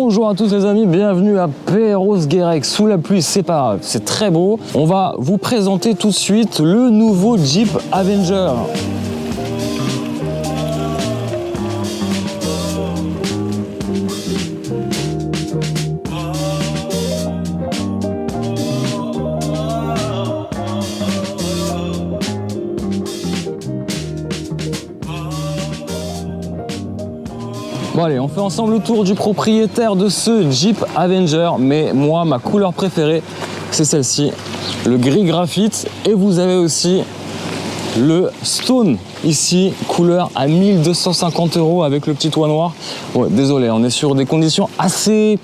Bonjour à tous les amis, bienvenue à Perros-Guirec. Sous la pluie, c'est pas grave, c'est très beau. On va vous présenter tout de suite le nouveau Jeep Avenger. Bon allez, on fait ensemble le tour du propriétaire de ce Jeep Avenger, mais moi, ma couleur préférée, c'est celle-ci, le gris graphite, et vous avez aussi le Stone, ici, couleur à 1250 € avec le petit toit noir. Ouais, désolé, on est sur des conditions assez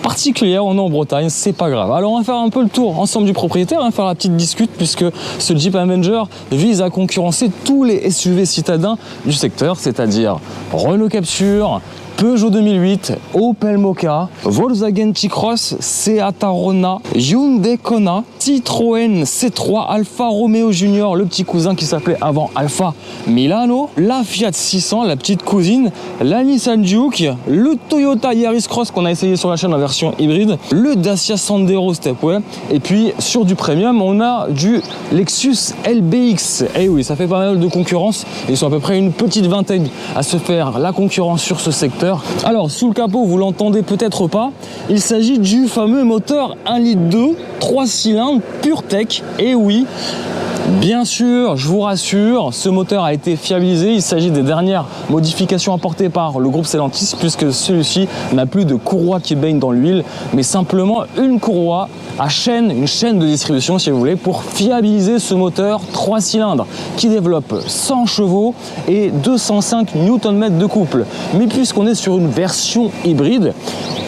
particulières, on est en Bretagne, c'est pas grave. Alors on va faire un peu le tour ensemble du propriétaire, on va faire la petite discute, puisque ce Jeep Avenger vise à concurrencer tous les SUV citadins du secteur, c'est-à-dire Renault Captur, Peugeot 2008, Opel Mokka, Volkswagen T-Cross, Seat Arona, Hyundai Kona, Citroën C3, Alfa Romeo Junior, le petit cousin qui s'appelait avant Alfa Milano, la Fiat 600, la petite cousine, la Nissan Juke, le Toyota Yaris Cross qu'on a essayé sur la chaîne en version hybride, le Dacia Sandero Stepway, et puis sur du premium, on a du Lexus LBX. Et oui, ça fait pas mal de concurrence, ils sont à peu près une petite vingtaine à se faire la concurrence sur ce secteur. Alors sous le capot, vous l'entendez peut-être pas, il s'agit du fameux moteur 1,2 litre 3 cylindres PureTech. Et oui, bien sûr, je vous rassure, ce moteur a été fiabilisé. Il s'agit des dernières modifications apportées par le groupe Stellantis, puisque celui-ci n'a plus de courroie qui baigne dans l'huile, mais simplement une courroie à chaîne, une chaîne de distribution si vous voulez, pour fiabiliser ce moteur 3 cylindres qui développe 100 chevaux et 205 Nm de couple. Mais puisqu'on est sur une version hybride,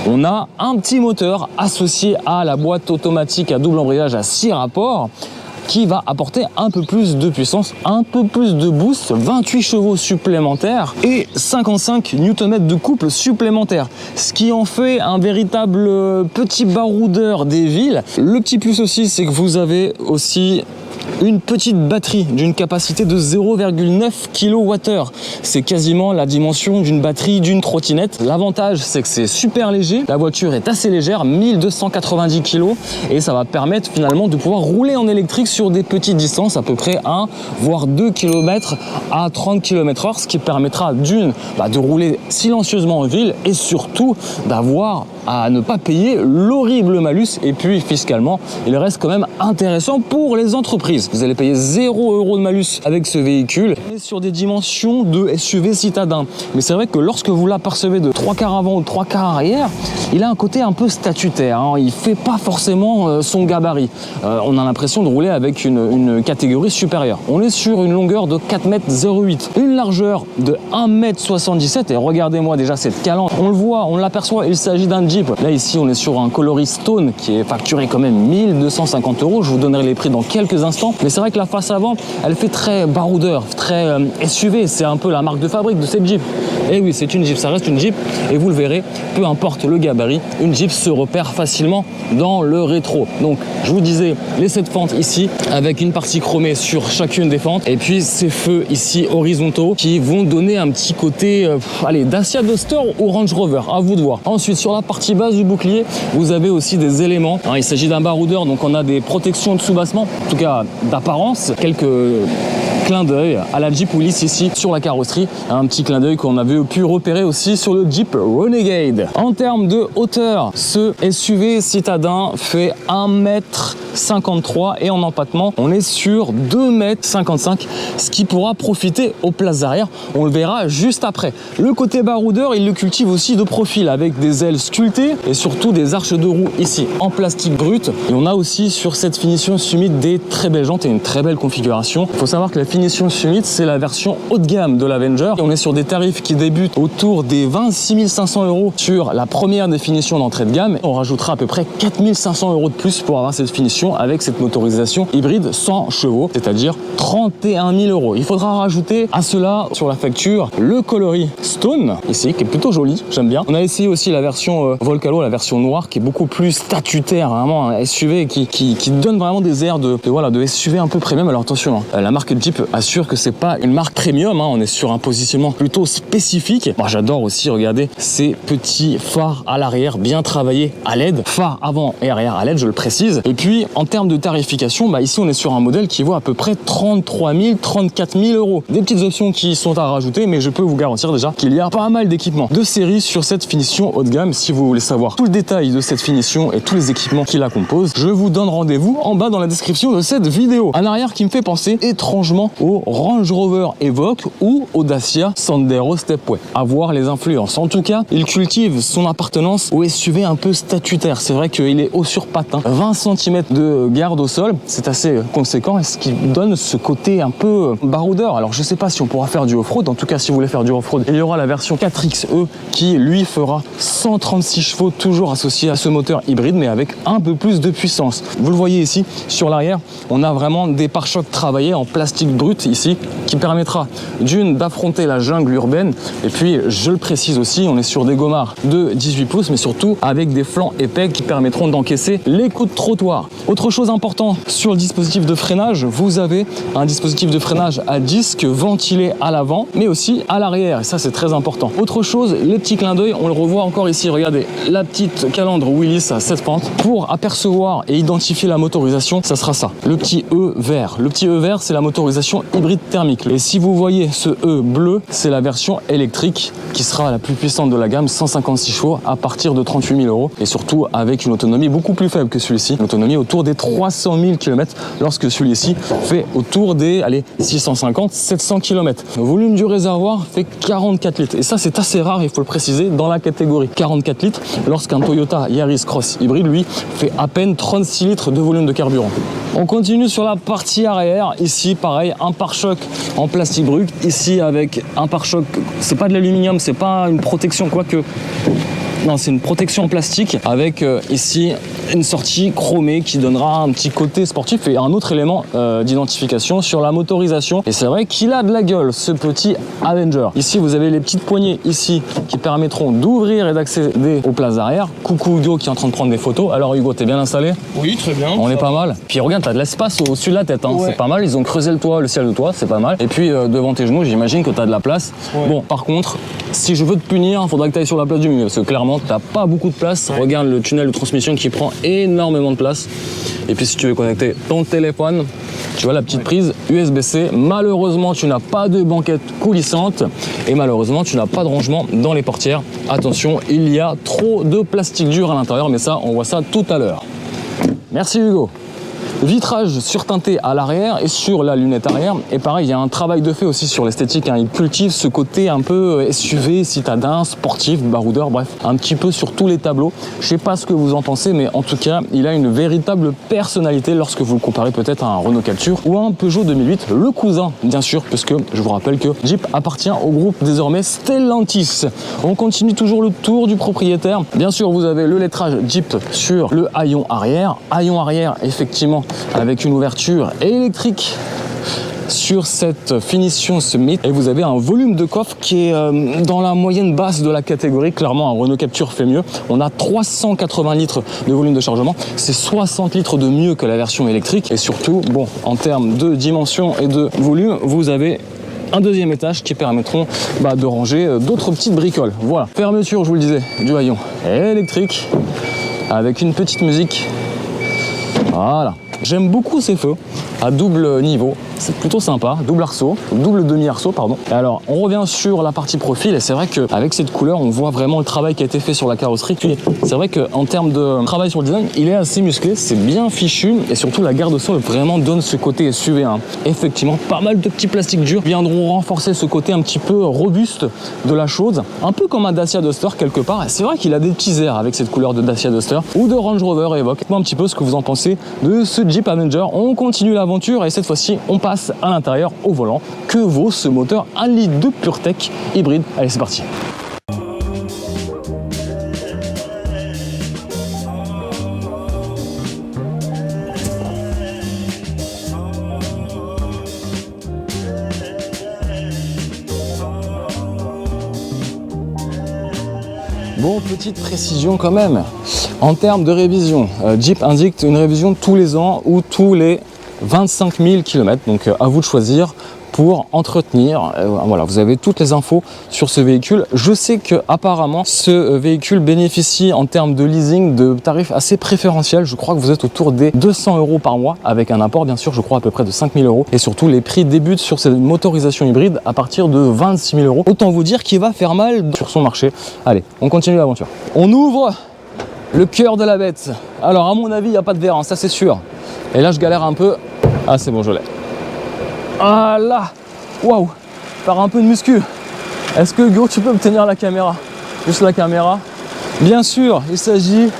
on a un petit moteur associé à la boîte automatique à double embrayage à 6 rapports, qui va apporter un peu plus de puissance, un peu plus de boost, 28 chevaux supplémentaires et 55 Nm de couple supplémentaires, ce qui en fait un véritable petit baroudeur des villes. Le petit plus aussi, c'est que vous avez aussi une petite batterie d'une capacité de 0,9 kWh. C'est quasiment la dimension d'une batterie d'une trottinette. L'avantage, c'est que c'est super léger. La voiture est assez légère, 1290 kg, et ça va permettre finalement de pouvoir rouler en électrique sur des petites distances, à peu près 1 voire 2 km à 30 km/h, ce qui permettra de rouler silencieusement en ville et surtout d'avoir à ne pas payer l'horrible malus. Et puis fiscalement, il reste quand même intéressant pour les entreprises. Vous allez payer 0 € de malus avec ce véhicule. On est sur des dimensions de SUV citadin. Mais c'est vrai que lorsque vous l'apercevez de 3 quarts avant ou 3 quarts arrière, il a un côté un peu statutaire, hein. Il ne fait pas forcément son gabarit. On a l'impression de rouler avec une catégorie supérieure. On est sur une longueur de 4,08 m, une largeur de 1,77 m. Et regardez-moi déjà cette calandre. On le voit, on l'aperçoit, il s'agit d'un Jeep. Là ici, on est sur un coloris Stone qui est facturé quand même 1250 €. Je vous donnerai les prix dans quelques instants. Mais c'est vrai que la face avant, elle fait très baroudeur, très SUV. C'est un peu la marque de fabrique de cette Jeep. Et oui, c'est une Jeep, ça reste une Jeep. Et vous le verrez, peu importe le gabarit, une Jeep se repère facilement dans le rétro. Donc, je vous disais, les 7 fentes ici, avec une partie chromée sur chacune des fentes. Et puis, ces feux ici horizontaux qui vont donner un petit côté, Dacia Duster ou Range Rover, à vous de voir. Ensuite, sur la partie basse du bouclier, vous avez aussi des éléments. Il s'agit d'un baroudeur, donc on a des protections de soubassement, en tout cas d'apparence, quelques clin d'œil à la Jeep Willys ici sur la carrosserie, un petit clin d'œil qu'on avait pu repérer aussi sur le Jeep Renegade. En termes de hauteur, ce SUV citadin fait 1,53 m et en empattement, on est sur 2,55 m, ce qui pourra profiter aux places arrière. On le verra juste après. Le côté baroudeur, il le cultive aussi de profil avec des ailes sculptées et surtout des arches de roue ici en plastique brut. Et on a aussi sur cette finition Summit des très belles jantes et une très belle configuration. Il faut savoir que la finition Summit, c'est la version haut de gamme de l'Avenger. On est sur des tarifs qui débutent autour des 26 500 € sur la première définition d'entrée de gamme. On rajoutera à peu près 4 500 € de plus pour avoir cette finition avec cette motorisation hybride 100 chevaux, c'est-à-dire 31 000 €. Il faudra rajouter à cela sur la facture le coloris Stone ici, qui est plutôt joli, j'aime bien. On a essayé aussi la version Volcalo, la version noire, qui est beaucoup plus statutaire, vraiment un SUV qui donne vraiment des airs de SUV un peu premium. Alors attention, hein, la marque Jeep assure que c'est pas une marque premium, hein, on est sur un positionnement plutôt spécifique. Moi j'adore aussi, regardez, ces petits phares à l'arrière bien travaillés à LED, phare avant et arrière à LED, je le précise. Et puis en termes de tarification, bah, ici on est sur un modèle qui vaut à peu près 33 000, 34 000 euros. Des petites options qui sont à rajouter, mais je peux vous garantir déjà qu'il y a pas mal d'équipements de série sur cette finition haut de gamme. Si vous voulez savoir tout le détail de cette finition et tous les équipements qui la composent, je vous donne rendez-vous en bas dans la description de cette vidéo. Un arrière qui me fait penser étrangement au Range Rover Evoque ou au Dacia Sandero Stepway. À voir les influences. En tout cas, il cultive son appartenance au SUV un peu statutaire. C'est vrai qu'il est haut sur patin, 20 cm de garde au sol, c'est assez conséquent et ce qui donne ce côté un peu baroudeur. Alors je sais pas si on pourra faire du off-road, en tout cas si vous voulez faire du off-road, il y aura la version 4XE qui lui fera 136 chevaux toujours associé à ce moteur hybride mais avec un peu plus de puissance. Vous le voyez ici sur l'arrière, on a vraiment des pare-chocs travaillés en plastique brut ici qui permettra d'une d'affronter la jungle urbaine et puis je le précise aussi, on est sur des gommards de 18 pouces mais surtout avec des flancs épais qui permettront d'encaisser les coups de trottoir. Autre chose importante sur le dispositif de freinage, vous avez un dispositif de freinage à disque ventilé à l'avant mais aussi à l'arrière et ça c'est très important. Autre chose, les petits clins d'œil, on le revoit encore ici, regardez la petite calandre Willys à 7 pentes. Pour apercevoir et identifier la motorisation, ça sera ça, le petit E vert. Le petit E vert c'est la motorisation hybride thermique et si vous voyez ce E bleu, c'est la version électrique qui sera la plus puissante de la gamme, 156 chevaux à partir de 38 000 euros et surtout avec une autonomie beaucoup plus faible que celui-ci, une autonomie autour des 300 000 km lorsque celui-ci fait autour des 650-700 km. Le volume du réservoir fait 44 litres et ça c'est assez rare, il faut le préciser, dans la catégorie 44 litres lorsqu'un Toyota Yaris Cross hybride lui fait à peine 36 litres de volume de carburant. On continue sur la partie arrière, ici pareil, un pare-choc en plastique brut, ici avec un pare-choc, c'est pas de l'aluminium, c'est pas une protection quoique. Non, c'est une protection en plastique avec ici une sortie chromée qui donnera un petit côté sportif et un autre élément d'identification sur la motorisation. Et c'est vrai qu'il a de la gueule, ce petit Avenger. Ici, vous avez les petites poignées ici qui permettront d'ouvrir et d'accéder aux places arrière. Coucou Hugo qui est en train de prendre des photos. Alors Hugo, t'es bien installé? Oui, très bien. On est pas mal. Puis regarde, t'as de l'espace au-dessus de la tête, hein. Ouais. C'est pas mal. Ils ont creusé le toit, le ciel de toit, c'est pas mal. Et puis devant tes genoux, j'imagine que t'as de la place. Ouais. Bon, par contre, si je veux te punir, il faudra que tu ailles sur la place du milieu parce que clairement, t'as pas beaucoup de place. Ouais. Regarde le tunnel de transmission qui prend énormément de place. Et puis si tu veux connecter ton téléphone, tu vois la petite prise USB-C. Malheureusement, tu n'as pas de banquette coulissante et malheureusement, tu n'as pas de rangement dans les portières. Attention, il y a trop de plastique dur à l'intérieur, mais ça, on voit ça tout à l'heure. Merci Hugo. Vitrage surteinté à l'arrière et sur la lunette arrière. Et pareil, il y a un travail de fait aussi sur l'esthétique, hein. Il cultive ce côté un peu SUV, citadin, sportif, baroudeur, bref, un petit peu sur tous les tableaux. Je sais pas ce que vous en pensez, mais en tout cas, il a une véritable personnalité lorsque vous le comparez peut-être à un Renault Captur ou à un Peugeot 2008, le cousin, bien sûr, puisque je vous rappelle que Jeep appartient au groupe désormais Stellantis. On continue toujours le tour du propriétaire. Bien sûr, vous avez le lettrage Jeep sur le haillon arrière. Haillon arrière, effectivement, avec une ouverture électrique sur cette finition Summit et vous avez un volume de coffre qui est dans la moyenne basse de la catégorie. Clairement, un Renault Captur fait mieux. On a 380 litres de volume de chargement, c'est 60 litres de mieux que la version électrique et surtout, bon, en termes de dimension et de volume, vous avez un deuxième étage qui permettront de ranger d'autres petites bricoles. Voilà, fermeture, je vous le disais, du haillon électrique avec une petite musique. Voilà. J'aime beaucoup ces feux à double niveau, c'est plutôt sympa, double arceau, double demi-arceau pardon. Et alors on revient sur la partie profil et c'est vrai qu'avec cette couleur on voit vraiment le travail qui a été fait sur la carrosserie. Puis c'est vrai qu'en termes de travail sur le design, il est assez musclé, c'est bien fichu et surtout la garde au sol vraiment donne ce côté SUV, hein. Effectivement, pas mal de petits plastiques durs viendront renforcer ce côté un petit peu robuste de la chose, un peu comme un Dacia Duster quelque part. C'est vrai qu'il a des petits airs avec cette couleur de Dacia Duster ou de Range Rover Evoque. Dites-moi un petit peu ce que vous en pensez de ce Jeep Avenger. On continue l'aventure et cette fois-ci on passe à l'intérieur au volant. Que vaut ce moteur 1 litre de PureTech hybride? Allez, c'est parti. Bon, petite précision quand même. En termes de révision, Jeep indique une révision tous les ans ou tous les 25 000 km. Donc à vous de choisir. pour entretenir. Voilà, vous avez toutes les infos sur ce véhicule. Je sais que apparemment ce véhicule bénéficie en termes de leasing de tarifs assez préférentiels. Je crois que vous êtes autour des 200 € par mois avec un apport bien sûr, je crois à peu près de 5 000 €. Et surtout les prix débutent sur cette motorisation hybride à partir de 26 000 €. Autant vous dire qu'il va faire mal sur son marché. Allez, on continue l'aventure. On ouvre le cœur de la bête. Alors à mon avis, il n'y a pas de verre, hein, ça c'est sûr. Et là je galère un peu. Ah c'est bon, je l'ai. Ah là, waouh, par un peu de muscu. Est-ce que Hugo, tu peux me tenir la caméra? Juste la caméra. Bien sûr, il s'agit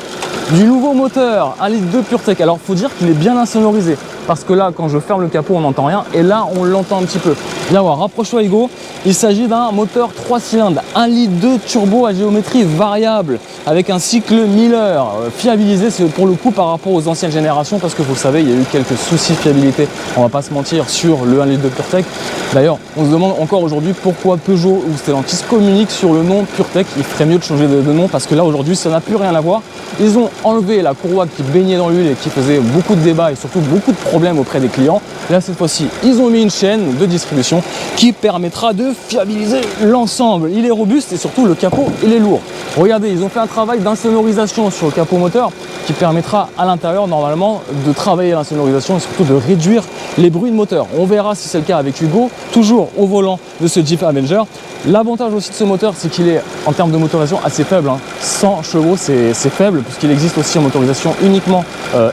du nouveau moteur 1,2 litre PureTech. Alors faut dire qu'il est bien insonorisé parce que là quand je ferme le capot on n'entend rien et là on l'entend un petit peu. Viens voir, rapproche-toi Hugo. Il s'agit d'un moteur 3 cylindres 1,2 litre turbo à géométrie variable avec un cycle Miller fiabilisé, c'est pour le coup par rapport aux anciennes générations parce que vous le savez il y a eu quelques soucis de fiabilité, on va pas se mentir, sur le 1,2 litre PureTech. D'ailleurs on se demande encore aujourd'hui pourquoi Peugeot ou Stellantis communiquent sur le nom PureTech. Il ferait mieux de changer de nom parce que là aujourd'hui ça n'a plus rien à voir. Ils ont enlevé la courroie qui baignait dans l'huile et qui faisait beaucoup de débats et surtout beaucoup de problèmes auprès des clients. Là cette fois-ci ils ont mis une chaîne de distribution qui permettra de fiabiliser l'ensemble. Il est robuste et surtout le capot il est lourd. Regardez, ils ont fait un travail d'insonorisation sur le capot moteur qui permettra à l'intérieur normalement de travailler l'insonorisation et surtout de réduire les bruits de moteur. On verra si c'est le cas avec Hugo, toujours au volant de ce Jeep Avenger. L'avantage aussi de ce moteur, c'est qu'il est en termes de motorisation assez faible, hein. 100 chevaux c'est faible puisqu'il existe aussi en motorisation uniquement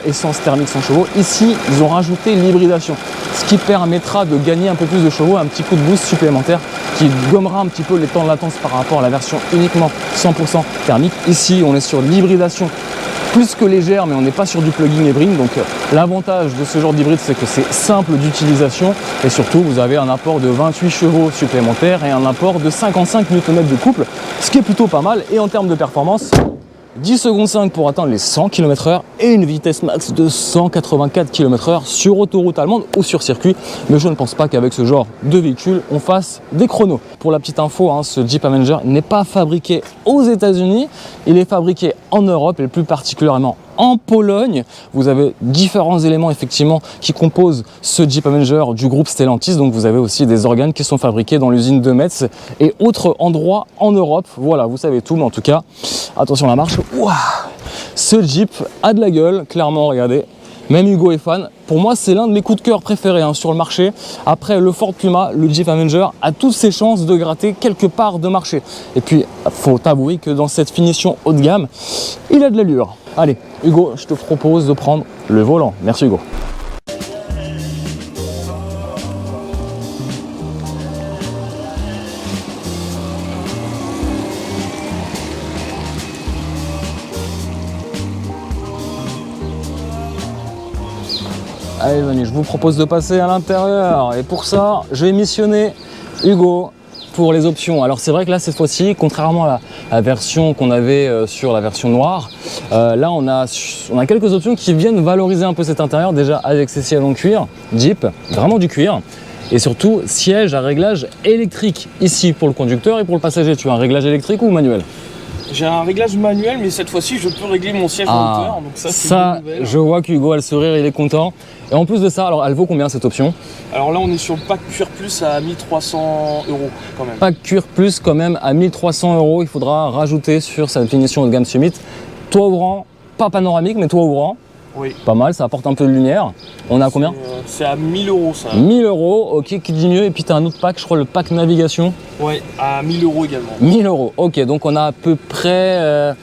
essence thermique 100 chevaux. Ici ils ont rajouté l'hybridation, ce qui permettra de gagner un peu plus de chevaux, un petit coup de boost supplémentaire qui gommera un petit peu les temps de latence par rapport à la version uniquement 100% thermique. Ici on est sur l'hybridation plus que légère, mais on n'est pas sur du plug-in hybride. Donc l'avantage de ce genre d'hybride, c'est que c'est simple d'utilisation et surtout vous avez un apport de 28 chevaux supplémentaires et un apport de 55 Nm de couple, ce qui est plutôt pas mal. Et en termes de performance, 10 secondes 5 pour atteindre les 100 km/h et une vitesse max de 184 km/h sur autoroute allemande ou sur circuit. Mais je ne pense pas qu'avec ce genre de véhicule, on fasse des chronos. Pour la petite info, hein, ce Jeep Avenger n'est pas fabriqué aux États-Unis, il est fabriqué en Europe et plus particulièrement en Pologne. Vous avez différents éléments effectivement qui composent ce Jeep Avenger du groupe Stellantis. Donc vous avez aussi des organes qui sont fabriqués dans l'usine de Metz et autres endroits en Europe. Voilà, vous savez tout, mais en tout cas, attention à la marche. Ouah, ce Jeep a de la gueule, clairement, regardez. Même Hugo est fan. Pour moi, c'est l'un de mes coups de cœur préférés hein, sur le marché. Après le Ford Puma, le Jeep Avenger a toutes ses chances de gratter quelque part de marché. Et puis, faut avouer que dans cette finition haut de gamme, il a de l'allure. Allez, Hugo, je te propose de prendre le volant. Merci Hugo. Allez les amis, je vous propose de passer à l'intérieur et pour ça, je vais missionner Hugo pour les options. Alors c'est vrai que là cette fois-ci, contrairement à la version qu'on avait sur la version noire, là on a quelques options qui viennent valoriser un peu cet intérieur, déjà avec ces sièges en cuir, Jeep, vraiment du cuir. Et surtout, siège à réglage électrique ici pour le conducteur et pour le passager. Tu as un réglage électrique ou manuel? J'ai un réglage manuel, mais cette fois-ci, je peux régler mon siège en hauteur. Donc ça, c'est une bonne nouvelle. Je vois qu'Hugo a le sourire, il est content. Et en plus de ça, alors elle vaut combien cette option? Alors là, on est sur le pack Cuir Plus à 1 300 € quand même. Pack Cuir Plus quand même à 1 300 €. Il faudra rajouter sur cette finition haut de gamme Summit. Toit ouvrant, pas panoramique, mais toit ouvrant. Oui. Pas mal, ça apporte un peu de lumière. On est à combien? C'est à 1 000 € ça. 1 000 €, ok, qui dit mieux. Et puis tu as un autre pack, je crois le pack navigation. Oui, à 1 000 € également. 1 000 €, ok, donc on a à peu près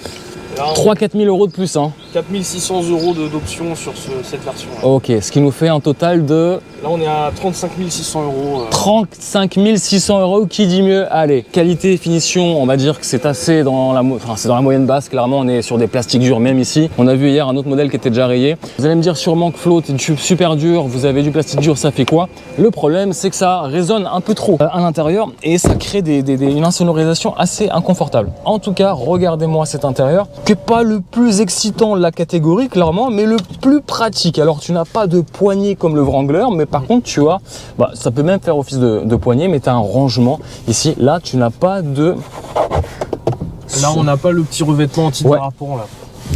3-4 000 € de plus. Hein. 4 600 € d'options sur cette version. Là. Ok, ce qui nous fait un total de... Là, on est à 35 600 €. 35 600 €, qui dit mieux? Allez, qualité et finition, on va dire que c'est assez dans la, c'est dans la moyenne basse. Clairement, on est sur des plastiques durs, même ici. On a vu hier un autre modèle qui était déjà rayé. Vous allez me dire sûrement que flotte est super dur, vous avez du plastique dur, ça fait quoi? Le problème, c'est que ça résonne un peu trop à l'intérieur et ça crée une insonorisation assez inconfortable. En tout cas, regardez-moi cet intérieur, qui n'est pas le plus excitant de la catégorie, clairement, mais le plus pratique. Alors, tu n'as pas de poignée comme le Wrangler, mais par contre, tu as, ça peut même faire office de poignée, mais tu as un rangement ici. Là, tu n'as pas de... Là, on n'a pas le petit revêtement anti-dérapant. Là.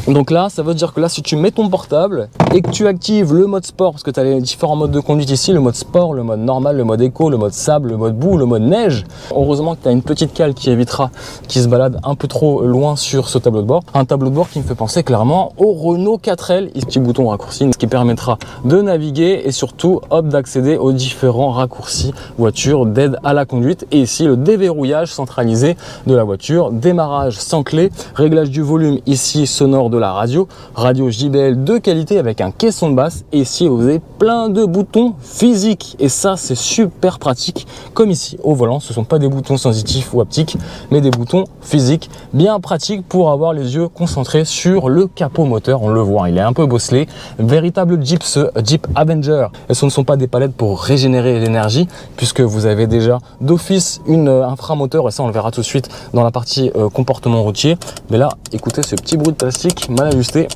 Donc là, ça veut dire que là, si tu mets ton portable et que tu actives le mode sport, parce que tu as les différents modes de conduite ici, le mode sport, le mode normal, le mode éco, le mode sable, le mode boue, le mode neige. Heureusement que tu as une petite cale qui évitera qu'il se balade un peu trop loin sur ce tableau de bord. Un tableau de bord qui me fait penser clairement au Renault 4L, ce petit bouton raccourci, ce qui permettra de naviguer et surtout d'accéder aux différents raccourcis voiture d'aide à la conduite. Et ici, le déverrouillage centralisé de la voiture, démarrage sans clé, réglage du volume ici sonore de la radio JBL de qualité avec un caisson de basse. Et ici, vous avez plein de boutons physiques et ça, c'est super pratique. Comme ici au volant, ce ne sont pas des boutons sensitifs ou haptiques, mais des boutons physiques bien pratiques pour avoir les yeux concentrés sur le capot moteur. On le voit, il est un peu bosselé. Véritable Jeep, ce Jeep Avenger. Et ce ne sont pas des palettes pour régénérer l'énergie, puisque vous avez déjà d'office un frein-moteur, et ça on le verra tout de suite dans la partie comportement routier. Mais là, écoutez ce petit bruit de plastique mal ajusté,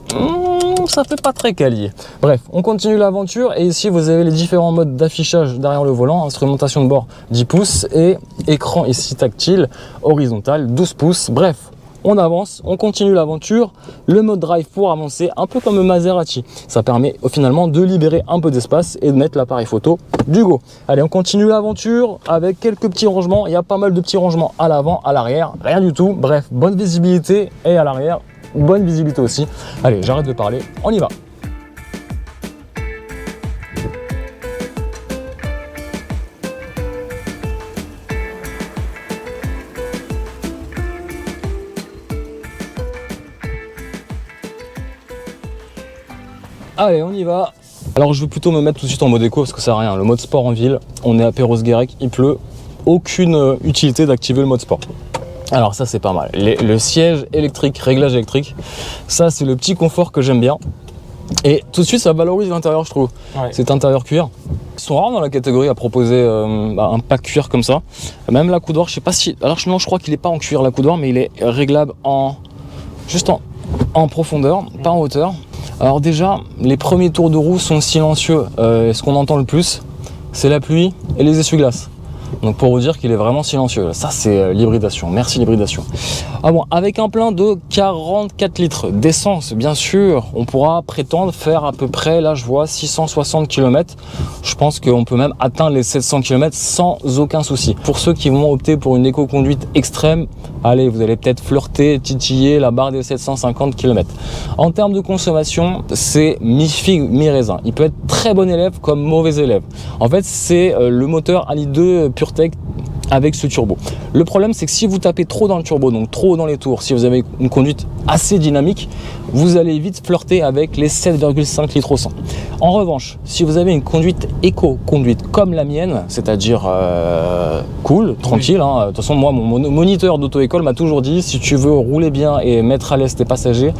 ça fait pas très quali. Bref, on continue l'aventure et ici vous avez les différents modes d'affichage derrière le volant, instrumentation de bord 10 pouces et écran ici tactile, horizontal 12 pouces. Bref, on avance, on continue l'aventure. Le mode drive pour avancer, un peu comme le Maserati. Ça permet finalement de libérer un peu d'espace et de mettre l'appareil photo du go. Allez, on continue l'aventure avec quelques petits rangements. Il y a pas mal de petits rangements à l'avant, à l'arrière, rien du tout. Bref, bonne visibilité et à l'arrière, bonne visibilité aussi. Allez, j'arrête de parler, on y va. Allez, on y va. Alors je vais plutôt me mettre tout de suite en mode éco parce que ça sert à rien. Le mode sport en ville, on est à Perros-Guirec, il pleut. Aucune utilité d'activer le mode sport. Alors ça c'est pas mal. Le siège électrique, réglage électrique, ça c'est le petit confort que j'aime bien. Et tout de suite ça valorise l'intérieur je trouve. Ouais. Cet intérieur cuir. Ils sont rares dans la catégorie à proposer un pack cuir comme ça. Même la coudoir, je sais pas si... Alors non, je crois qu'il est pas en cuir la coudoir, mais il est réglable juste en profondeur, pas en hauteur. Alors déjà, les premiers tours de roue sont silencieux. Ce qu'on entend le plus, c'est la pluie et les essuie-glaces. Donc pour vous dire qu'il est vraiment silencieux. Ça c'est l'hybridation, merci l'hybridation. Ah bon, avec un plein de 44 litres d'essence, bien sûr, on pourra prétendre faire à peu près, là je vois 660 km. Je pense qu'on peut même atteindre les 700 km sans aucun souci. Pour ceux qui vont opter pour une éco-conduite extrême, allez, vous allez peut-être flirter, titiller la barre des 750 km. En termes de consommation, c'est mi-figue, mi-raisin. Il peut être très bon élève comme mauvais élève. En fait, c'est le moteur 1,2 litre PureTech avec ce turbo. Le problème, c'est que si vous tapez trop dans le turbo, donc trop dans les tours, si vous avez une conduite assez dynamique, vous allez vite flirter avec les 7,5 litres au 100. En revanche, si vous avez une conduite éco-conduite comme la mienne, c'est-à-dire cool, tranquille, oui. De toute façon, moi, mon moniteur d'auto-école m'a toujours dit, si tu veux rouler bien et mettre à l'aise tes passagers,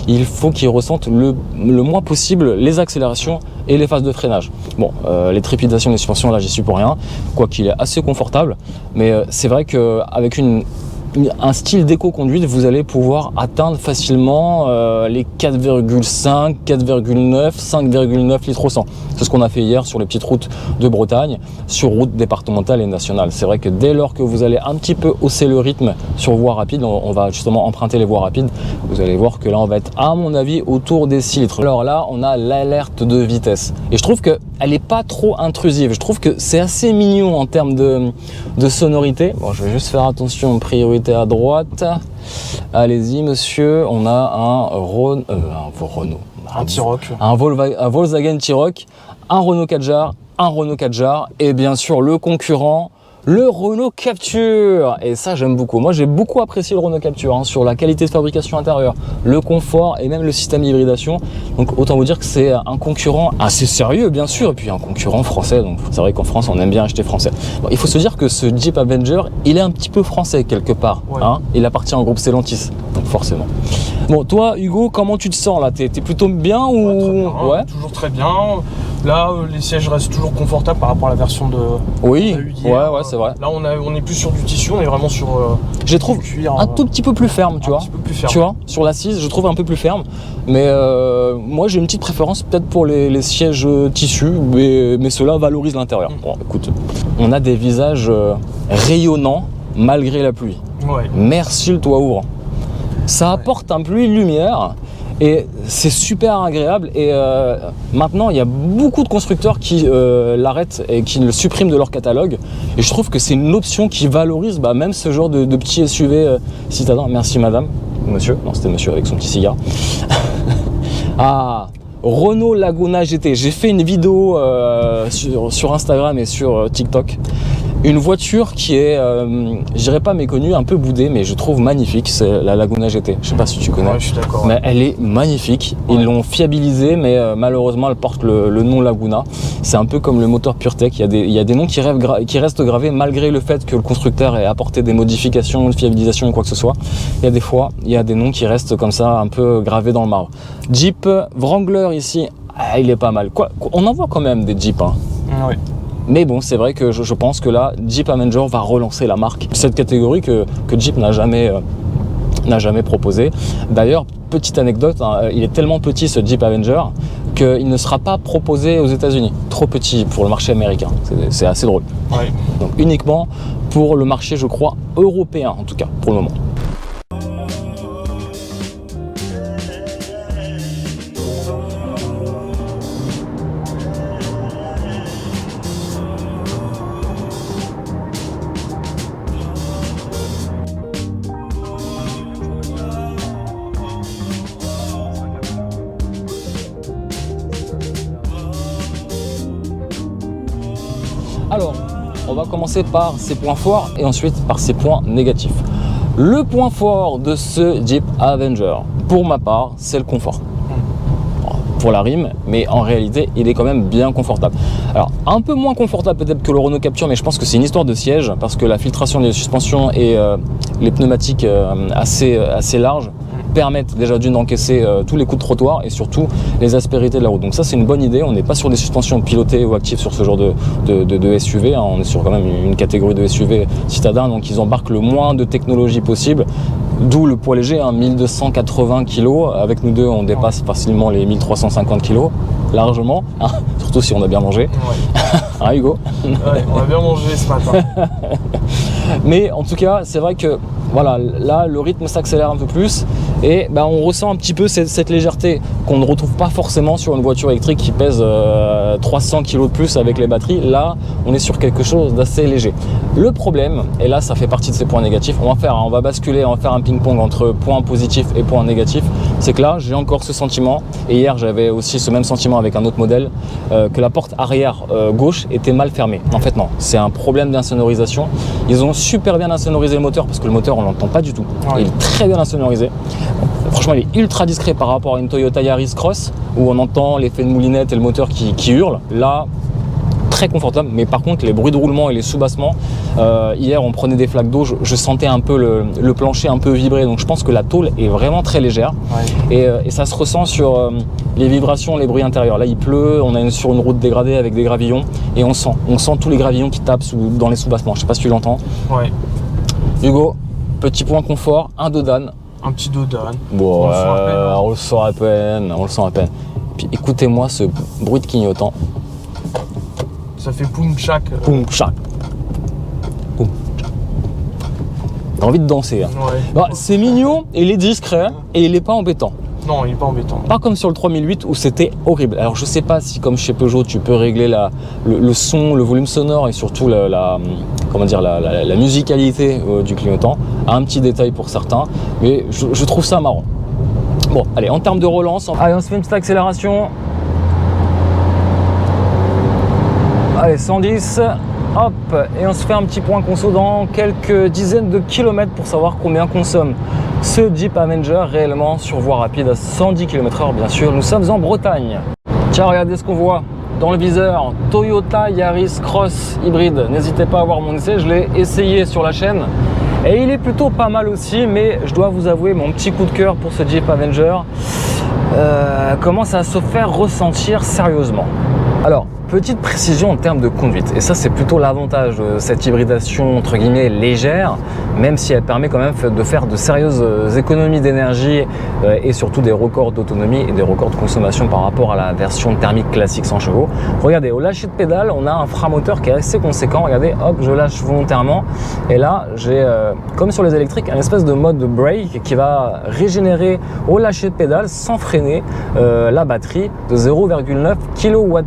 il faut qu'ils ressentent le moins possible les accélérations et les phases de freinage. Bon, les trépidations, les suspensions, là, j'y suis pour rien, quoiqu'il est assez confortable, mais c'est vrai qu'avec un style d'éco-conduite, vous allez pouvoir atteindre facilement les 4,5, 4,9, 5,9 litres au 100. C'est ce qu'on a fait hier sur les petites routes de Bretagne, sur routes départementales et nationales. C'est vrai que dès lors que vous allez un petit peu hausser le rythme sur voie rapide, on va justement emprunter les voies rapides, vous allez voir que là on va être à mon avis autour des 6 litres. Alors là on a l'alerte de vitesse et je trouve qu'elle n'est pas trop intrusive. Je trouve que c'est assez mignon en termes de sonorité. Bon, je vais juste faire attention, priorité à droite. Allez-y monsieur, on a un Renault, un T-Roc, un Volkswagen T-Roc, un Renault Kadjar, et bien sûr le concurrent, le Renault Captur. Et ça j'aime beaucoup. Moi j'ai beaucoup apprécié le Renault Captur sur la qualité de fabrication intérieure, le confort et même le système d'hybridation. Donc autant vous dire que c'est un concurrent assez sérieux bien sûr, et puis un concurrent français. Donc c'est vrai qu'en France on aime bien acheter français. Bon, il faut se dire que ce Jeep Avenger il est un petit peu français quelque part. Ouais. Il appartient au groupe Stellantis, donc forcément. Bon, toi Hugo, comment tu te sens là? T'es plutôt bien ou bien, ouais, toujours très bien. Là, les sièges restent toujours confortables par rapport à la version de. Oui, ouais, c'est vrai. Là, on est plus sur du tissu, on est vraiment sur. Je trouve cuir, un tout petit peu plus ferme, tu vois. Tu vois, sur l'assise, je trouve un peu plus ferme. Mais moi, j'ai une petite préférence peut-être pour les sièges tissu, mais cela valorise l'intérieur. Bon, écoute, on a des visages rayonnants malgré la pluie. Ouais. Merci le toit ouvrant. Ça apporte un pluie de lumière. Et c'est super agréable et maintenant il y a beaucoup de constructeurs qui l'arrêtent et qui le suppriment de leur catalogue et je trouve que c'est une option qui valorise même ce genre de petit SUV citadin. Merci madame, monsieur, non c'était monsieur avec son petit cigare. Ah, Renault Laguna GT, j'ai fait une vidéo sur Instagram et sur TikTok. Une voiture qui est, je dirais pas méconnue, un peu boudée, mais je trouve magnifique, c'est la Laguna GT. Je sais pas si tu connais, ouais, je suis d'accord. mais elle est magnifique. Ils l'ont fiabilisée, mais malheureusement elle porte le nom Laguna. C'est un peu comme le moteur PureTech. Il y a des noms qui restent gravés malgré le fait que le constructeur ait apporté des modifications, de fiabilisation et quoi que ce soit. Il y a des fois, il y a des noms qui restent comme ça, un peu gravés dans le marbre. Jeep Wrangler ici, il est pas mal. On en voit quand même des Jeeps. Hein. Oui. Mais bon, c'est vrai que je pense que là, Jeep Avenger va relancer la marque. Cette catégorie que Jeep n'a jamais proposé. D'ailleurs, petite anecdote, hein, il est tellement petit ce Jeep Avenger qu'il ne sera pas proposé aux États-Unis. Trop petit pour le marché américain. C'est assez drôle. Ouais. Donc uniquement pour le marché, je crois, européen en tout cas, pour le moment. Alors, on va commencer par ses points forts et ensuite par ses points négatifs. Le point fort de ce Jeep Avenger, pour ma part, c'est le confort. Pour la rime, mais en réalité, il est quand même bien confortable. Alors, un peu moins confortable peut-être que le Renault Captur, mais je pense que c'est une histoire de siège parce que la filtration des suspensions et les pneumatiques assez larges permettent déjà d'encaisser tous les coups de trottoir et surtout les aspérités de la route. Donc ça c'est une bonne idée, on n'est pas sur des suspensions pilotées ou actives sur ce genre de SUV, hein. On est sur quand même une catégorie de SUV citadin, donc ils embarquent le moins de technologie possible, d'où le poids léger, hein, 1280 kg, avec nous deux on dépasse facilement les 1350 kg, largement, hein, surtout si on a bien mangé. Ouais. Hein Hugo? Ouais, on a bien mangé ce matin. Mais en tout cas, c'est vrai que voilà, là le rythme s'accélère un peu plus et on ressent un petit peu cette légèreté qu'on ne retrouve pas forcément sur une voiture électrique qui pèse 300 kg de plus avec les batteries. Là, on est sur quelque chose d'assez léger. Le problème, et là ça fait partie de ces points négatifs, on va basculer, on va faire un ping-pong entre points positifs et points négatifs, c'est que là j'ai encore ce sentiment, et hier j'avais aussi ce même sentiment avec un autre modèle, que la porte arrière gauche était mal fermée. En fait non, c'est un problème d'insonorisation. Ils ont super bien insonorisé le moteur parce que le moteur on l'entend pas du tout. Ouais. Il est très bien insonorisé. Franchement, il est ultra discret par rapport à une Toyota Yaris Cross où on entend l'effet de moulinette et le moteur qui hurle. Là, très confortable, mais par contre les bruits de roulement et les sous-bassements, hier on prenait des flaques d'eau, je sentais un peu le plancher un peu vibrer, donc je pense que la tôle est vraiment très légère. Ouais. Et ça se ressent sur les vibrations, les bruits intérieurs. Là il pleut, on est sur une route dégradée avec des gravillons et on sent tous les gravillons qui tapent dans les sous-bassements. Je sais pas si tu l'entends. Ouais. Hugo, petit point confort, un Dodan. Un petit Dodan. Bon, on le sent à peine, Puis écoutez-moi ce bruit de clignotant. Ça fait poum tchac. Poum tchac. Poum tchac. T'as envie de danser. Hein. Ouais. C'est mignon, il est discret et il est pas embêtant. Non, il est pas embêtant. Pas comme sur le 3008 où c'était horrible. Alors je sais pas si comme chez Peugeot tu peux régler le son, le volume sonore et surtout la musicalité du clignotant. Un petit détail pour certains, mais je trouve ça marrant. Bon, allez, en termes de relance, allez, on se fait une petite accélération. Allez, 110, hop, et on se fait un petit point conso dans quelques dizaines de kilomètres pour savoir combien consomme ce Jeep Avenger réellement sur voie rapide à 110 km/h, bien sûr. Nous sommes en Bretagne. Tiens, regardez ce qu'on voit dans le viseur, Toyota Yaris Cross hybride. N'hésitez pas à voir mon essai, je l'ai essayé sur la chaîne et il est plutôt pas mal aussi, mais je dois vous avouer mon petit coup de cœur pour ce Jeep Avenger commence à se faire ressentir sérieusement. Alors, petite précision en termes de conduite. Et ça, c'est plutôt l'avantage de cette hybridation entre guillemets légère, même si elle permet quand même de faire de sérieuses économies d'énergie et surtout des records d'autonomie et des records de consommation par rapport à la version thermique classique 100 chevaux. Regardez, au lâcher de pédale, on a un frein moteur qui est assez conséquent. Regardez, hop, je lâche volontairement. Et là, j'ai, comme sur les électriques, un espèce de mode de brake qui va régénérer au lâcher de pédale sans freiner la batterie de 0,9 kWh.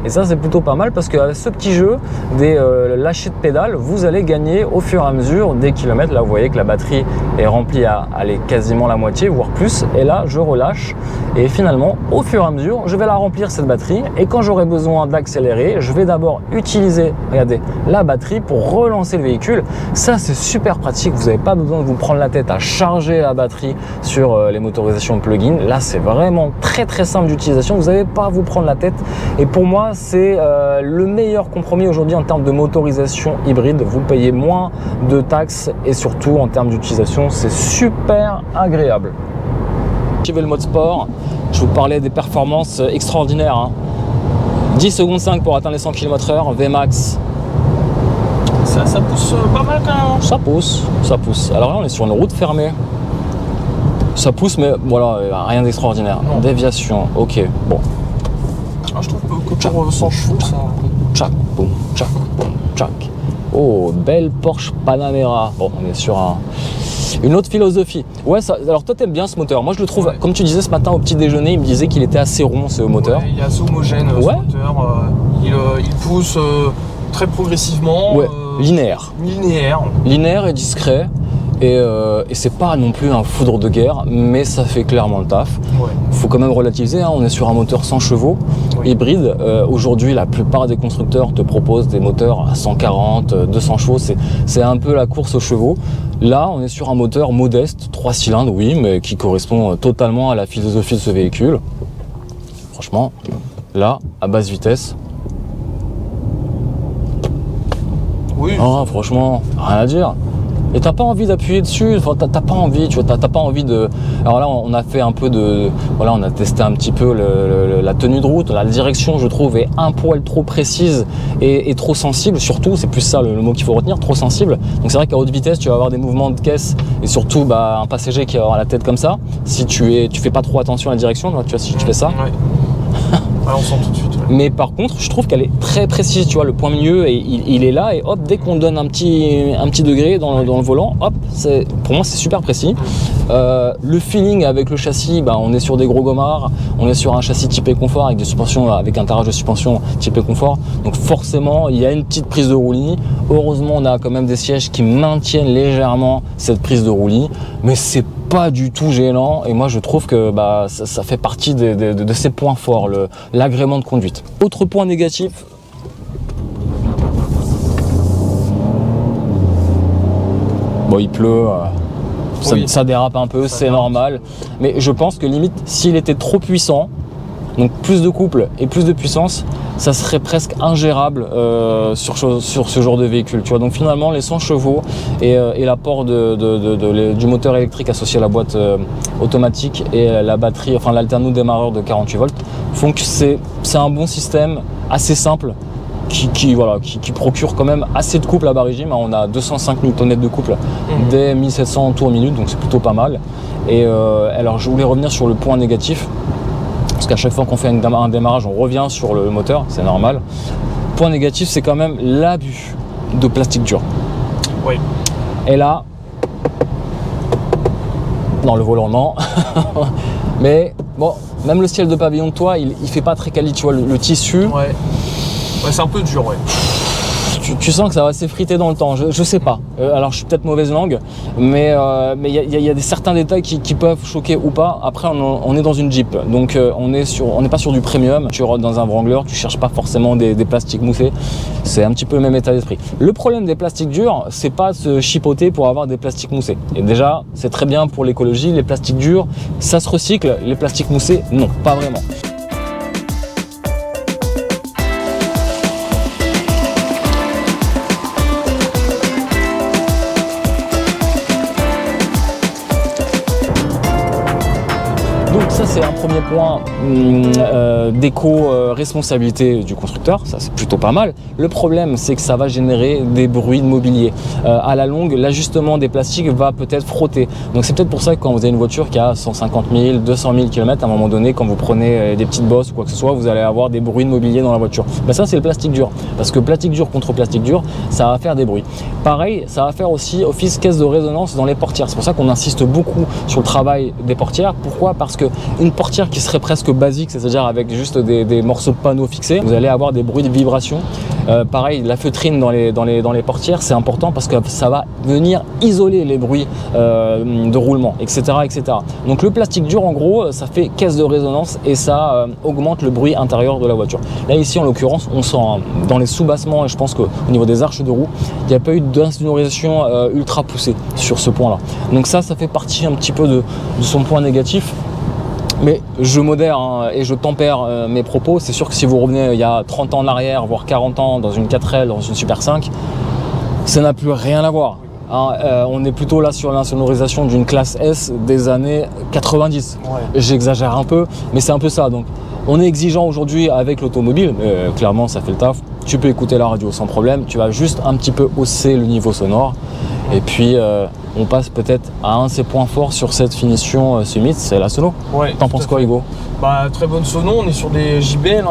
Et ça, c'est plutôt pas mal parce qu'avec ce petit jeu des lâchers de pédale, vous allez gagner au fur et à mesure des kilomètres. Là, vous voyez que la batterie est remplie à aller quasiment la moitié, voire plus. Et là, je relâche. Et finalement, au fur et à mesure, je vais la remplir cette batterie. Et quand j'aurai besoin d'accélérer, je vais d'abord utiliser, regardez, la batterie pour relancer le véhicule. Ça, c'est super pratique. Vous n'avez pas besoin de vous prendre la tête à charger la batterie sur les motorisations plug-in. Là, c'est vraiment très très simple d'utilisation. Vous n'avez pas à vous prendre la tête. Et pour moi, c'est le meilleur compromis aujourd'hui en termes de motorisation hybride. Vous payez moins de taxes et surtout en termes d'utilisation, c'est super agréable. Activez le mode sport. Je vous parlais des performances extraordinaires. Hein. 10 secondes 5 pour atteindre les 100 km/h, Vmax. Ça pousse pas mal quand même. Ça pousse, ça pousse. Alors là, on est sur une route fermée. Ça pousse, mais voilà, rien d'extraordinaire. Déviation, ok, bon. Ah, je trouve que pour 100 chevaux, ça. Tchac, boum, tchac, boum, tchac. Oh, belle Porsche Panamera. Bon, on est sur une autre philosophie. Ouais, ça, alors toi, t'aimes bien ce moteur. Moi, je le trouve, ouais. Comme tu disais ce matin au petit déjeuner, il me disait qu'il était assez rond, ce moteur. Ouais, il est assez homogène, ce moteur. Il pousse très progressivement. Ouais, linéaire. Linéaire et discret. Et c'est pas non plus un foudre de guerre, mais ça fait clairement le taf. Ouais. Faut quand même relativiser, hein, on est sur un moteur 100 chevaux, hybride. Aujourd'hui, la plupart des constructeurs te proposent des moteurs à 140, 200 chevaux. C'est un peu la course aux chevaux. Là, on est sur un moteur modeste, 3 cylindres, oui, mais qui correspond totalement à la philosophie de ce véhicule. Franchement, là, à basse vitesse. Oui. Ah, franchement, rien à dire. Et t'as pas envie d'appuyer dessus, enfin t'as pas envie, tu vois, t'as pas envie de. Alors là, on a fait un peu de. Voilà, on a testé un petit peu la tenue de route. La direction, je trouve, est un poil trop précise et trop sensible. Surtout, c'est plus ça le mot qu'il faut retenir, trop sensible. Donc c'est vrai qu'à haute vitesse, tu vas avoir des mouvements de caisse et surtout un passager qui va avoir la tête comme ça. Si tu fais pas trop attention à la direction, tu vois, si tu fais ça. Ouais. Ah, on sent tout de suite. Ouais. Mais par contre, je trouve qu'elle est très précise, tu vois, le point milieu, et il est là, et hop, dès qu'on donne un petit degré dans le volant, hop, pour moi c'est super précis. Le feeling avec le châssis, on est sur des gros gommards, on est sur un châssis typé confort avec des suspensions, avec un tarage de suspension typé confort, donc forcément il y a une petite prise de roulis. Heureusement, on a quand même des sièges qui maintiennent légèrement cette prise de roulis, mais c'est pas du tout gênant, et moi je trouve que ça fait partie de ces points forts, l'agrément de conduite. Autre point négatif, il pleut, ça dérape un peu, c'est normal, mais je pense que limite s'il était trop puissant, donc plus de couple et plus de puissance, ça serait presque ingérable sur ce genre de véhicule. Tu vois. Donc finalement, les 100 chevaux et l'apport du moteur électrique associé à la boîte automatique et la batterie, enfin l'alterno-démarreur de 48 volts, font que c'est un bon système, assez simple, qui procure quand même assez de couple à bas régime. On a 205 Nm de couple dès 1700 tours minute, donc c'est plutôt pas mal. Et alors je voulais revenir sur le point négatif, parce qu'à chaque fois qu'on fait un démarrage, on revient sur le moteur, c'est normal. Point négatif, c'est quand même l'abus de plastique dur. Oui. Et là, dans le volant, non. Mais bon, même le ciel de pavillon de toit, il fait pas très quali, tu vois, le tissu. Ouais, c'est un peu dur, ouais. Tu sens que ça va s'effriter dans le temps, je sais pas. Alors je suis peut-être mauvaise langue, mais il y a certains détails qui peuvent choquer ou pas. Après on est dans une Jeep, donc on n'est pas sur du premium. Tu rentres dans un Wrangler, tu cherches pas forcément des plastiques moussés. C'est un petit peu le même état d'esprit. Le problème des plastiques durs, c'est pas de se chipoter pour avoir des plastiques moussés. Et déjà, c'est très bien pour l'écologie, les plastiques durs, ça se recycle. Les plastiques moussés, non, pas vraiment. Donc ça c'est un premier point d'éco-responsabilité du constructeur, ça c'est plutôt pas mal. Le problème c'est que ça va générer des bruits de mobilier. À la longue, l'ajustement des plastiques va peut-être frotter. Donc c'est peut-être pour ça que quand vous avez une voiture qui a 150 000, 200 000 km, à un moment donné, quand vous prenez des petites bosses ou quoi que ce soit, vous allez avoir des bruits de mobilier dans la voiture. Ben ça c'est le plastique dur. Parce que plastique dur contre plastique dur, ça va faire des bruits. Pareil, ça va faire aussi office caisse de résonance dans les portières. C'est pour ça qu'on insiste beaucoup sur le travail des portières. Pourquoi? Parce qu'une portière qui serait presque basique, c'est-à-dire avec juste des morceaux de panneaux fixés, vous allez avoir des bruits de vibration. Pareil, la feutrine dans les portières, c'est important parce que ça va venir isoler les bruits de roulement, etc., etc. Donc le plastique dur, en gros, ça fait caisse de résonance et ça augmente le bruit intérieur de la voiture. Là, ici, en l'occurrence, on sent dans les sous-bassements, et je pense qu'au niveau des arches de roue, il n'y a pas eu d'insonorisation ultra poussée sur ce point-là. Donc ça fait partie un petit peu de son point négatif. Mais je modère et je tempère mes propos. C'est sûr que si vous revenez il y a 30 ans en arrière, voire 40 ans, dans une 4L, dans une Super 5, ça n'a plus rien à voir. On est plutôt là sur l'insonorisation d'une classe S des années 90. Ouais. J'exagère un peu, mais c'est un peu ça. Donc, on est exigeant aujourd'hui avec l'automobile, mais clairement ça fait le taf. Tu peux écouter la radio sans problème, tu vas juste un petit peu hausser le niveau sonore. Et puis on passe peut-être à un de ses points forts sur cette finition Summit, c'est la sono. Ouais, t'en penses quoi, Hugo? Bah, très bonne sono, on est sur des JBL.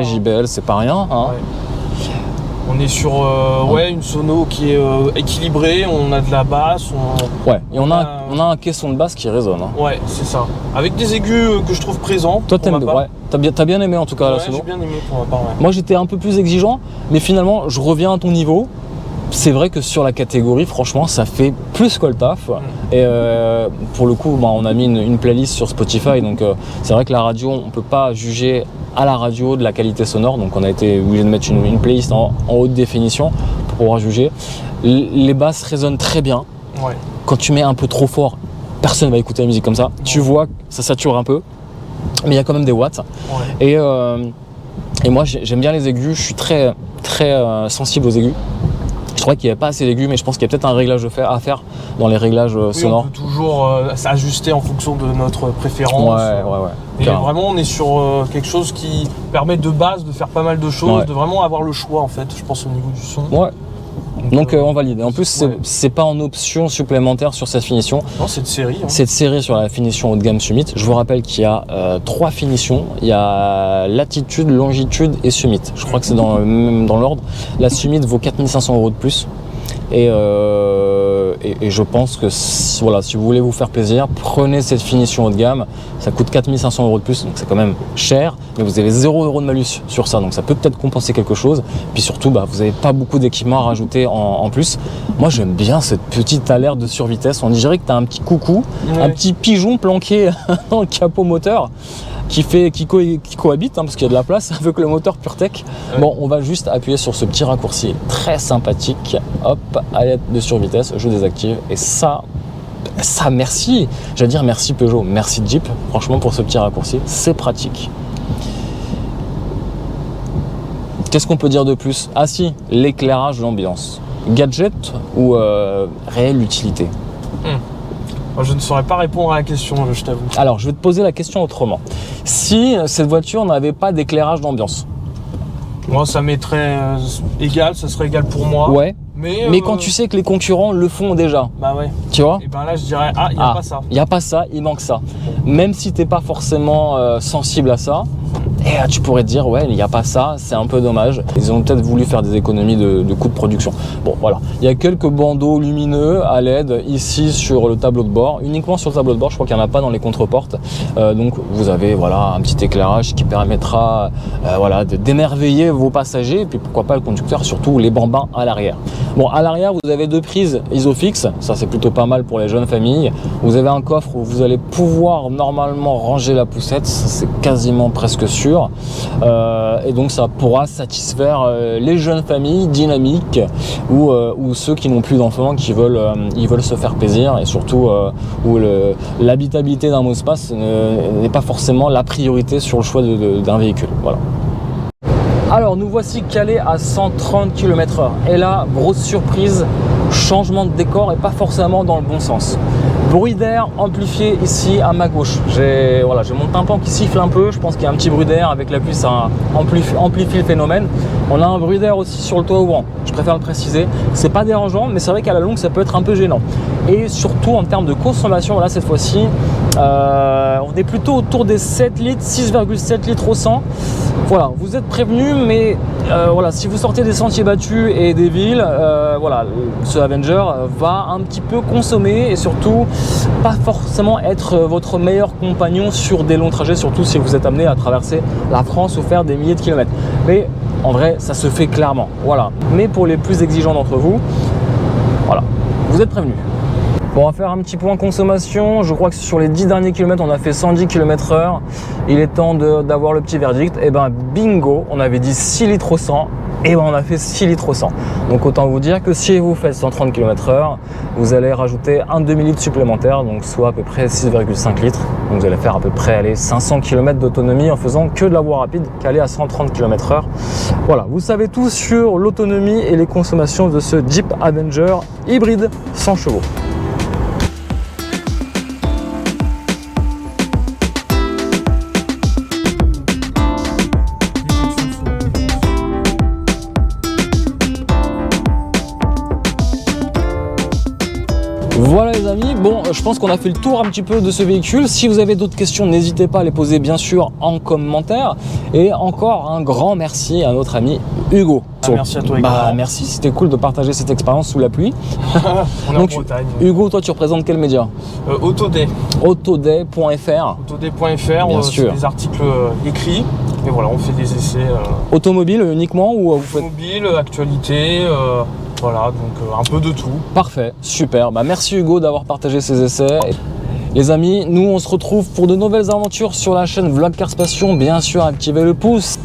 JBL, c'est pas rien. Hein. Ouais. On est sur une sono qui est équilibrée, on a de la basse. Ouais, et on a un caisson de basse qui résonne. Hein. Ouais, c'est ça. Avec des aigus que je trouve présents. Toi, t'as bien aimé en tout cas la sono. J'ai bien aimé pour ma part. Ouais. Moi, j'étais un peu plus exigeant, mais finalement, je reviens à ton niveau. C'est vrai que sur la catégorie, franchement, ça fait plus que le taf. Et pour le coup, on a mis une playlist sur Spotify, donc c'est vrai que la radio, on ne peut pas juger à la radio de la qualité sonore, donc on a été obligé de mettre une playlist en haute définition pour pouvoir juger. Les basses résonnent très bien. Ouais. Quand tu mets un peu trop fort, personne ne va écouter la musique comme ça. Ouais. Tu vois que ça sature un peu, mais il y a quand même des watts. Ouais. Et moi, j'aime bien les aigus, je suis très, très sensible aux aigus. Je trouvais qu'il n'y avait pas assez d'aigus, mais je pense qu'il y a peut-être un réglage à faire dans les réglages sonores. On peut toujours s'ajuster en fonction de notre préférence. Ouais. Et vraiment, on est sur quelque chose qui permet de base de faire pas mal de choses, de vraiment avoir le choix en fait, je pense, au niveau du son. Ouais. Donc on valide. Et en plus, c'est pas en option supplémentaire sur cette finition. Non, c'est de série. Hein. C'est de série sur la finition haut de gamme Summit. Je vous rappelle qu'il y a 3 finitions. Il y a latitude, longitude et Summit. Je crois que c'est dans l'ordre. La Summit vaut 4 500 € de plus. Et je pense que si vous voulez vous faire plaisir, prenez cette finition haut de gamme. Ça coûte 4 500 € de plus, donc c'est quand même cher, mais vous avez 0 € de malus sur ça, donc ça peut peut-être compenser quelque chose. Puis surtout, vous n'avez pas beaucoup d'équipements à rajouter en plus. Moi, j'aime bien cette petite alerte de survitesse. On dirait que tu as un petit coucou, un petit pigeon planqué dans le capot moteur qui cohabite, parce qu'il y a de la place avec le moteur PureTech. Bon, on va juste appuyer sur ce petit raccourci très sympathique. Hop, alerte de survitesse, je désactive. Et ça, merci. J'allais dire merci Peugeot, merci Jeep, franchement, pour ce petit raccourci. C'est pratique. Qu'est-ce qu'on peut dire de plus? Ah si, l'éclairage de l'ambiance. Gadget ou réelle utilité? Je ne saurais pas répondre à la question, je t'avoue. Alors, je vais te poser la question autrement. Si cette voiture n'avait pas d'éclairage d'ambiance? Moi, ça m'ettrait égal, ça serait égal pour moi. Ouais. Mais quand tu sais que les concurrents le font déjà. Bah ouais. Tu vois? Et ben là, je dirais, il n'y a pas ça. Il n'y a pas ça, il manque ça. Même si tu n'es pas forcément sensible à ça, tu pourrais te dire, il n'y a pas ça, c'est un peu dommage. Ils ont peut-être voulu faire des économies de coûts de production. Bon, voilà. Il y a quelques bandeaux lumineux à LED ici sur le tableau de bord. Uniquement sur le tableau de bord, je crois qu'il n'y en a pas dans les contreportes. Donc, vous avez un petit éclairage qui permettra d'émerveiller vos passagers et puis pourquoi pas le conducteur, surtout les bambins à l'arrière. Bon, à l'arrière, vous avez 2 prises Isofix. Ça, c'est plutôt pas mal pour les jeunes familles. Vous avez un coffre où vous allez pouvoir normalement ranger la poussette. Ça, c'est quasiment presque sûr. Et donc, ça pourra satisfaire les jeunes familles dynamiques ou ceux qui n'ont plus d'enfants, qui veulent se faire plaisir et surtout où l'habitabilité d'un mot de passe n'est pas forcément la priorité sur le choix d'un véhicule. Voilà. Alors nous voici calés à 130 km/h et là, grosse surprise, changement de décor et pas forcément dans le bon sens. Bruit d'air amplifié ici à ma gauche. J'ai mon tympan qui siffle un peu, je pense qu'il y a un petit bruit d'air, avec la pluie ça amplifie le phénomène. On a un bruit d'air aussi sur le toit ouvrant, je préfère le préciser. C'est pas dérangeant, mais c'est vrai qu'à la longue ça peut être un peu gênant. Et surtout en termes de consommation, là cette fois-ci, on est plutôt autour des 7 litres, 6,7 litres au 100. Voilà, vous êtes prévenus, mais voilà, si vous sortez des sentiers battus et des villes, voilà, ce Avenger va un petit peu consommer et surtout pas forcément être votre meilleur compagnon sur des longs trajets, surtout si vous êtes amené à traverser la France ou faire des milliers de kilomètres. Mais en vrai, ça se fait clairement. Voilà. Mais pour les plus exigeants d'entre vous, voilà, vous êtes prévenus. Bon, on va faire un petit point consommation. Je crois que sur les 10 derniers kilomètres, on a fait 110 km/h. Il est temps d'avoir le petit verdict. Et ben bingo, on avait dit 6 litres au 100. Et ben on a fait 6 litres au 100. Donc autant vous dire que si vous faites 130 km/h, vous allez rajouter un demi-litre supplémentaire, donc soit à peu près 6,5 litres. Donc vous allez faire à peu près 500 km d'autonomie en faisant que de la voie rapide qu'aller à 130 km/h. Voilà, vous savez tout sur l'autonomie et les consommations de ce Jeep Avenger hybride 100 chevaux. Voilà les amis, bon je pense qu'on a fait le tour un petit peu de ce véhicule. Si vous avez d'autres questions, n'hésitez pas à les poser bien sûr en commentaire. Et encore un grand merci à notre ami Hugo. Merci à toi également. Merci, c'était cool de partager cette expérience sous la pluie. On est Donc, en Bretagne. Hugo, toi tu représentes quel média? Autoday. Autoday.fr. Autoday.fr, c'est des articles écrits. Et voilà, on fait des essais. Automobile uniquement ou vous faites... Automobile, actualité. Voilà, donc un peu de tout. Parfait, super. Merci Hugo d'avoir partagé ces essais. Les amis, nous on se retrouve pour de nouvelles aventures sur la chaîne Vlogcars Passion. Bien sûr, activez le pouce.